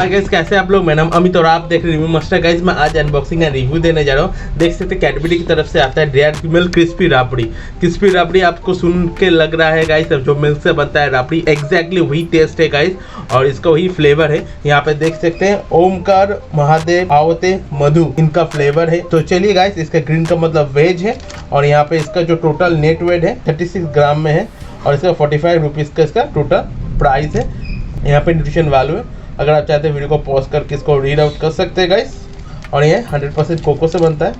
Hi guys, कैसे आप लोग। मेरा नाम अमित और आप देख रहे रिव्यू मास्टर। गाइस मैं आज अनबॉक्सिंग एंड रिव्यू देने जा रहा हूँ। देख सकते हैं कैडबरी की तरफ से आता है dairy milk crispy rabri. Crispy rabri आपको सुन के लग रहा है गाइस जो मिल्क से बनता है राबड़ी, एग्जैक्टली वही टेस्ट है गाइस और इसका वही फ्लेवर है। यहाँ पे देख सकते हैं ओमकार महादेव आवते मधु इनका फ्लेवर है। तो चलिए गाइस, इसका ग्रीन का मतलब वेज है और यहाँ पे इसका जो टोटल नेट वेट है 36 ग्राम में है और इसका 45 रुपीज़ का इसका टोटल प्राइस है। यहाँ पे न्यूट्रिशन वैल्यू है। अगर आप चाहते हैं वीडियो को पॉज करके इसको रीड आउट कर सकते हैं गाइस। और ये 100% कोको से बनता है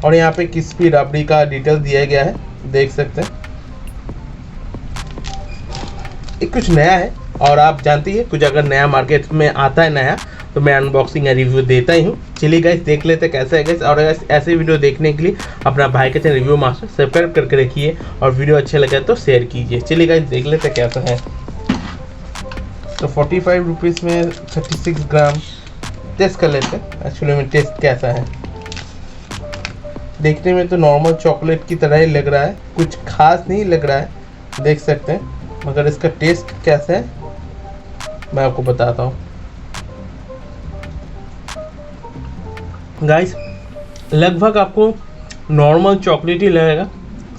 और यहाँ पे क्रिस्पी राबड़ी का डिटेल दिया गया है, देख सकते हैं। ये कुछ नया है और आप जानती है कुछ अगर नया मार्केट में आता है नया तो मैं अनबॉक्सिंग या रिव्यू देता ही हूँ। चलिए गाइस देख लेते हैं कैसा है गाइस। और ऐसे वीडियो देखने के लिए अपना भाई के चैनल रिव्यू मास्टर सब्सक्राइब करके रखिए और वीडियो अच्छे लगे तो शेयर कीजिए। चलिए गाइस देख लेते हैं कैसा है। तो 45 रुपीज़ में 36 ग्राम टेस्ट कर लेते हैं एक्चुअली में टेस्ट कैसा है। देखने में तो नॉर्मल चॉकलेट की तरह ही लग रहा है, कुछ खास नहीं लग रहा है, देख सकते हैं। मगर इसका टेस्ट कैसा है मैं आपको बताता हूँ गाइस। लगभग आपको नॉर्मल चॉकलेट ही लगेगा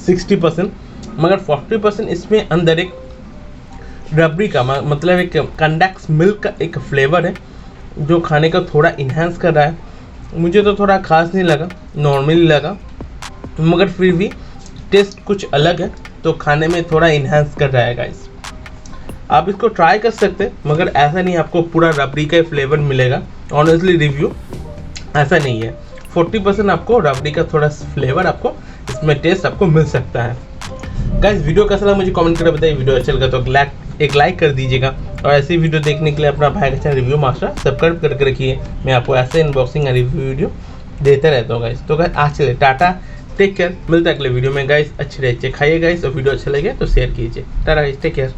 60%, मगर 40% इसमें अंदर एक रबड़ी का मतलब एक कंडेंस मिल्क का एक फ्लेवर है जो खाने का थोड़ा इन्हांस कर रहा है। मुझे तो थोड़ा खास नहीं लगा, नॉर्मली लगा, मगर फिर भी टेस्ट कुछ अलग है तो खाने में थोड़ा इन्हांस कर रहा है गाइस। आप इसको ट्राई कर सकते हैं मगर ऐसा नहीं आपको पूरा रबड़ी का फ्लेवर मिलेगा। ऑनेस्टली रिव्यू ऐसा नहीं है। 40% आपको रबड़ी का थोड़ा फ्लेवर आपको इसमें टेस्ट आपको मिल सकता है गाइस। वीडियो कैसा लगा मुझे कमेंट करके बताइए। वीडियो अच्छा लगा तो एक लाइक कर दीजिएगा और ऐसी वीडियो देखने के लिए अपना भाई का चैनल रिव्यू मास्टर सब्सक्राइब करके रखिए। मैं आपको ऐसे अनबॉक्सिंग और रिव्यू वीडियो देता रहता हूँ गाइस। तो गाइस आज चलिए टाटा, टेक केयर, मिलता है अगले वीडियो में गाइस। अच्छे खाइए गाइस और वीडियो अच्छा लगे तो शेयर कीजिए। Tata guys, take care.